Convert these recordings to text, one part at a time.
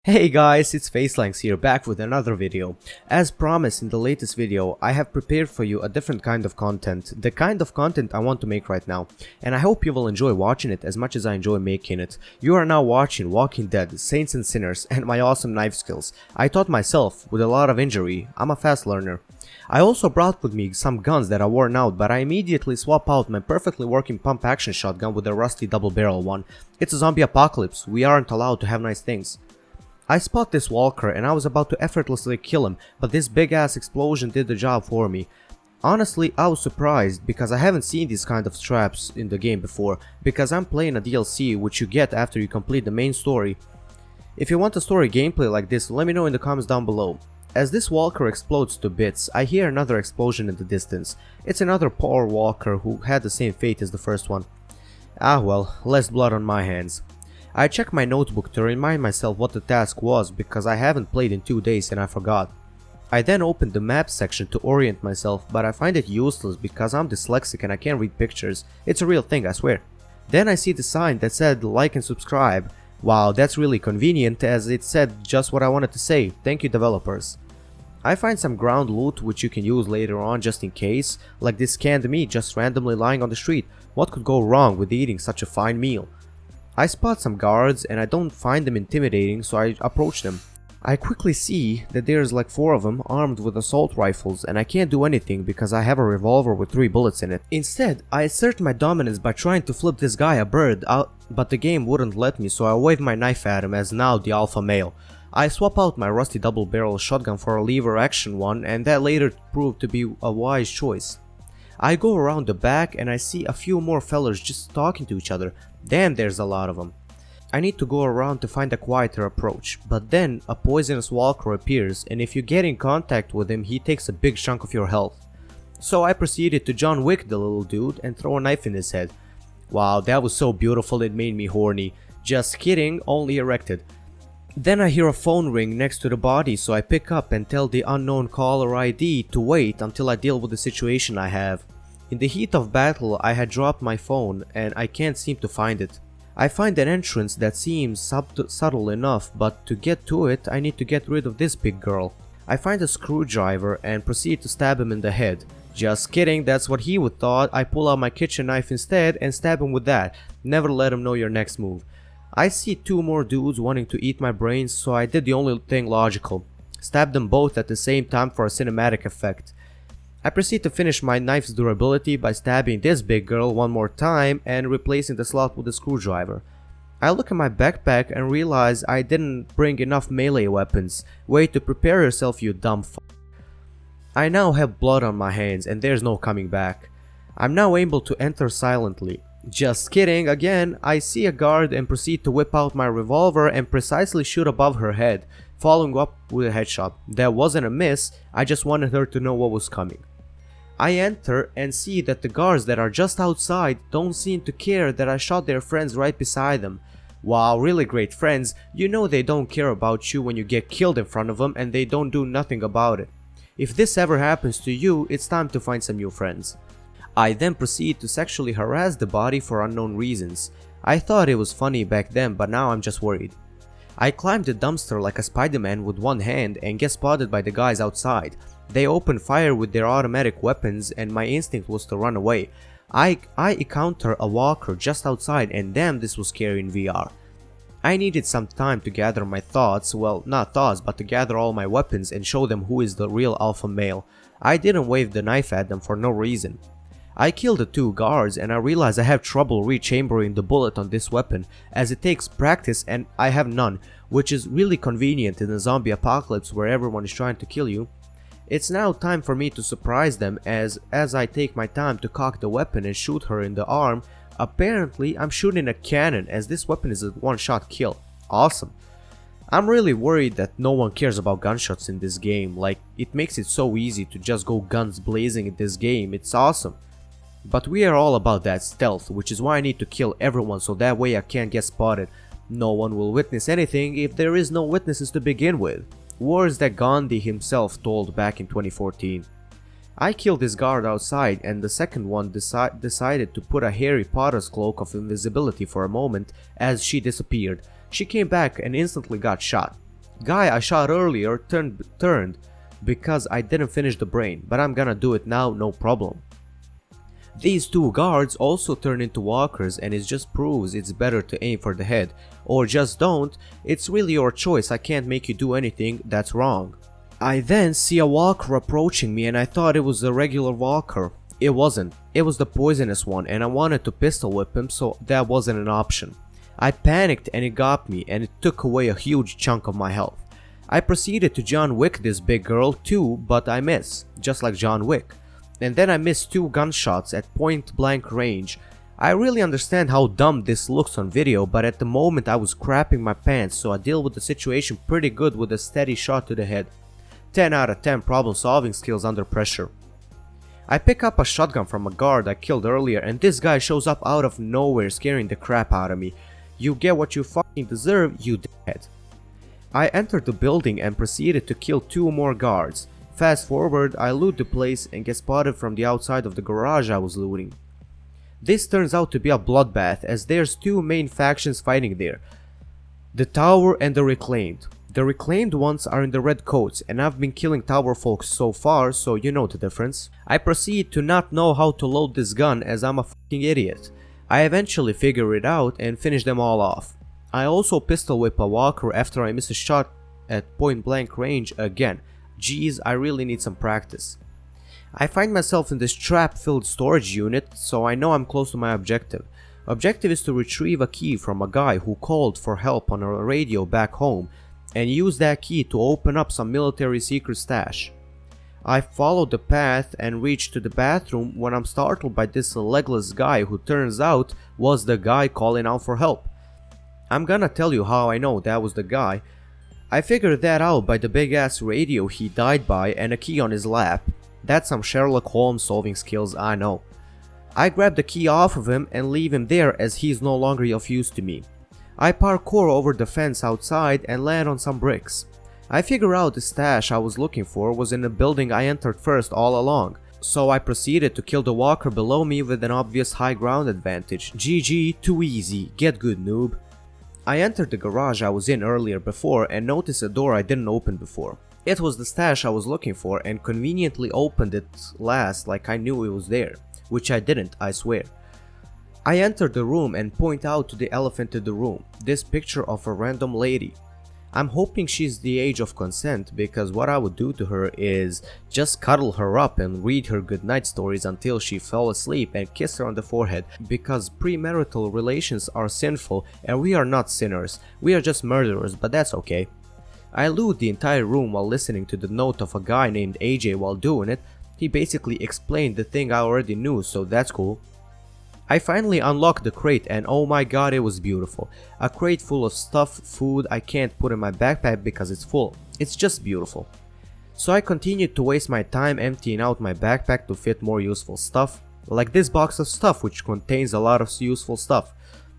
Hey guys, it's FaceLanx here, back with another video. As promised in the latest video, I have prepared for you a different kind of content, the kind of content I want to make right now, and I hope you will enjoy watching it as much as I enjoy making it. You are now watching Walking Dead, Saints and Sinners, and my awesome knife skills. I taught myself, with a lot of injury. I'm a fast learner. I also brought with me some guns that are worn out, but I immediately swap out my perfectly working pump action shotgun with a rusty double barrel one. It's a zombie apocalypse, we aren't allowed to have nice things. I spot this walker and I was about to effortlessly kill him, but this big ass explosion did the job for me. Honestly, I was surprised because I haven't seen these kind of traps in the game before, because I'm playing a DLC which you get after you complete the main story. If you want a story gameplay like this, let me know in the comments down below. As this walker explodes to bits, I hear another explosion in the distance. It's another poor walker who had the same fate as the first one. Ah well, less blood on my hands. I check my notebook to remind myself what the task was because I haven't played in 2 days and I forgot. I then opened the map section to orient myself, but I find it useless because I'm dyslexic and I can't read pictures. It's a real thing, I swear. Then I see the sign that said like and subscribe. Wow, that's really convenient as it said just what I wanted to say. Thank you developers. I find some ground loot which you can use later on just in case, like this canned meat just randomly lying on the street. What could go wrong with eating such a fine meal? I spot some guards and I don't find them intimidating, so I approach them. I quickly see that there's like 4 of them armed with assault rifles and I can't do anything because I have a revolver with 3 bullets in it. Instead, I assert my dominance by trying to flip this guy a bird out, but the game wouldn't let me, so I wave my knife at him as now the alpha male. I swap out my rusty double barrel shotgun for a lever action one, and that later proved to be a wise choice. I go around the back and I see a few more fellers just talking to each other. Damn, there's a lot of them. I need to go around to find a quieter approach, but then a poisonous walker appears, and if you get in contact with him, he takes a big chunk of your health. So I proceeded to John Wick the little dude and throw a knife in his head. Wow, that was so beautiful it made me horny. Just kidding, only erected. Then I hear a phone ring next to the body, so I pick up and tell the unknown caller ID to wait until I deal with the situation I have. In the heat of battle, I had dropped my phone and I can't seem to find it. I find an entrance that seems subtle enough, but to get to it, I need to get rid of this big girl. I find a screwdriver and proceed to stab him in the head. Just kidding, that's what he would thought. I pull out my kitchen knife instead and stab him with that. Never let him know your next move. I see 2 more dudes wanting to eat my brains, so I did the only thing logical. Stab them both at the same time for a cinematic effect. I proceed to finish my knife's durability by stabbing this big girl one more time and replacing the slot with a screwdriver. I look at my backpack and realize I didn't bring enough melee weapons. Way to prepare yourself, you dumb f***. I now have blood on my hands and there's no coming back. I'm now able to enter silently. Just kidding, again, I see a guard and proceed to whip out my revolver and precisely shoot above her head, following up with a headshot. That wasn't a miss, I just wanted her to know what was coming. I enter and see that the guards that are just outside don't seem to care that I shot their friends right beside them. Wow, really great friends. You know they don't care about you when you get killed in front of them and they don't do nothing about it. If this ever happens to you, it's time to find some new friends. I then proceed to sexually harass the body for unknown reasons. I thought it was funny back then, but now I'm just worried. I climb the dumpster like a Spider-Man with one hand and get spotted by the guys outside. They open fire with their automatic weapons and my instinct was to run away. I encounter a walker just outside and damn, this was scary in VR. I needed some time to gather my thoughts, well, not thoughts, but to gather all my weapons and show them who is the real alpha male. I didn't wave the knife at them for no reason. I killed the 2 guards and I realize I have trouble rechambering the bullet on this weapon as it takes practice and I have none, which is really convenient in a zombie apocalypse where everyone is trying to kill you. It's now time for me to surprise them as I take my time to cock the weapon and shoot her in the arm. Apparently I'm shooting a cannon as this weapon is a one-shot kill. Awesome. I'm really worried that no one cares about gunshots in this game, like it makes it so easy to just go guns blazing in this game, it's awesome. But we are all about that stealth, which is why I need to kill everyone so that way I can't get spotted. No one will witness anything if there is no witnesses to begin with. Words that Gandhi himself told back in 2014. I killed this guard outside and the second one decided to put a Harry Potter's cloak of invisibility for a moment as she disappeared. She came back and instantly got shot. Guy I shot earlier turned because I didn't finish the brain, but I'm gonna do it now, no problem. These two guards also turn into walkers, and it just proves it's better to aim for the head, or just don't. It's really your choice, I can't make you do anything that's wrong. I then see a walker approaching me and I thought it was a regular walker. It wasn't, it was the poisonous one, and I wanted to pistol whip him, so that wasn't an option. I panicked and it got me, and it took away a huge chunk of my health. I proceeded to John Wick this big girl too, but I miss, just like John Wick. And then I missed 2 gunshots at point blank range. I really understand how dumb this looks on video, but at the moment I was crapping my pants, so I deal with the situation pretty good with a steady shot to the head. 10 out of 10 problem solving skills under pressure. I pick up a shotgun from a guard I killed earlier, and this guy shows up out of nowhere scaring the crap out of me. You get what you fucking deserve, you dickhead. I entered the building and proceeded to kill 2 more guards. Fast forward, I loot the place and get spotted from the outside of the garage I was looting. This turns out to be a bloodbath, as there's 2 main factions fighting there. The Tower and the Reclaimed. The Reclaimed ones are in the red coats, and I've been killing Tower folks so far, so you know the difference. I proceed to not know how to load this gun, as I'm a fucking idiot. I eventually figure it out and finish them all off. I also pistol whip a walker after I miss a shot at point blank range again. Jeez, I really need some practice. I find myself in this trap-filled storage unit, so I know I'm close to my objective. Objective is to retrieve a key from a guy who called for help on a radio back home, and use that key to open up some military secret stash. I follow the path and reach to the bathroom when I'm startled by this legless guy who turns out was the guy calling out for help. I'm gonna tell you how I know that was the guy. I figured that out by the big ass radio he died by and a key on his lap. That's some Sherlock Holmes solving skills, I know. I grab the key off of him and leave him there as he's no longer of use to me. I parkour over the fence outside and land on some bricks. I figure out the stash I was looking for was in the building I entered first all along, so I proceeded to kill the walker below me with an obvious high ground advantage. GG, too easy, get good noob. I entered the garage I was in earlier before and noticed a door I didn't open before. It was the stash I was looking for and conveniently opened it last like I knew it was there, which I didn't, I swear. I enter the room and point out to the elephant in the room, this picture of a random lady. I'm hoping she's the age of consent, because what I would do to her is just cuddle her up and read her goodnight stories until she fell asleep and kiss her on the forehead, because premarital relations are sinful and we are not sinners, we are just murderers, but that's okay. I loot the entire room while listening to the note of a guy named AJ while doing it. He basically explained the thing I already knew, so that's cool. I finally unlocked the crate and oh my god, it was beautiful. A crate full of stuff, food I can't put in my backpack because it's full. It's just beautiful. So I continued to waste my time emptying out my backpack to fit more useful stuff, like this box of stuff which contains a lot of useful stuff.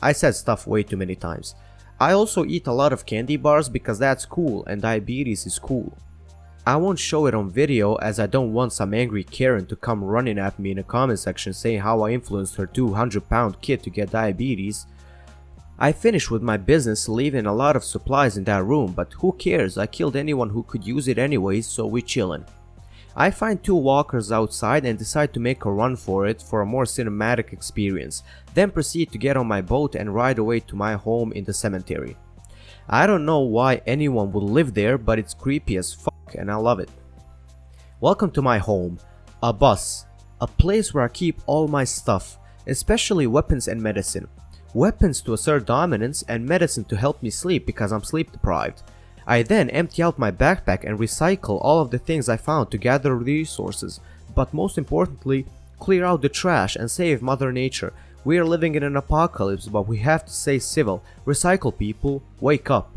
I said stuff way too many times. I also eat a lot of candy bars because that's cool and diabetes is cool. I won't show it on video as I don't want some angry Karen to come running at me in the comment section saying how I influenced her 200-pound kid to get diabetes. I finished with my business, leaving a lot of supplies in that room, but who cares, I killed anyone who could use it anyways, so we chillin'. I find 2 walkers outside and decide to make a run for it for a more cinematic experience, then proceed to get on my boat and ride away to my home in the cemetery. I don't know why anyone would live there, but it's creepy as fuck and I love it. Welcome to my home, a bus, a place where I keep all my stuff, especially weapons and medicine. Weapons to assert dominance and medicine to help me sleep because I'm sleep deprived. I then empty out my backpack and recycle all of the things I found to gather resources, but most importantly, clear out the trash and save Mother Nature. We are living in an apocalypse, but we have to stay civil. Recycle, people, wake up.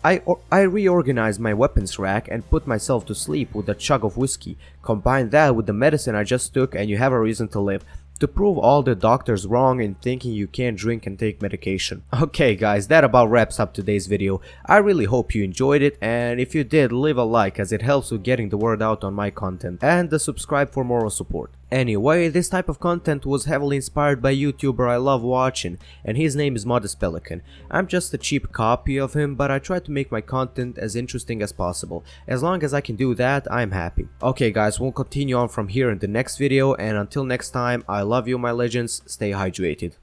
I reorganized my weapons rack and put myself to sleep with a chug of whiskey. Combine that with the medicine I just took and you have a reason to live. To prove all the doctors wrong in thinking you can't drink and take medication. Okay guys, that about wraps up today's video. I really hope you enjoyed it, and if you did, leave a like as it helps with getting the word out on my content, and subscribe for moral support. Anyway, this type of content was heavily inspired by YouTuber I love watching, and his name is Modest Pelican. I'm just a cheap copy of him, but I try to make my content as interesting as possible. As long as I can do that, I'm happy. Okay guys, we'll continue on from here in the next video, and until next time, I love you my legends, stay hydrated.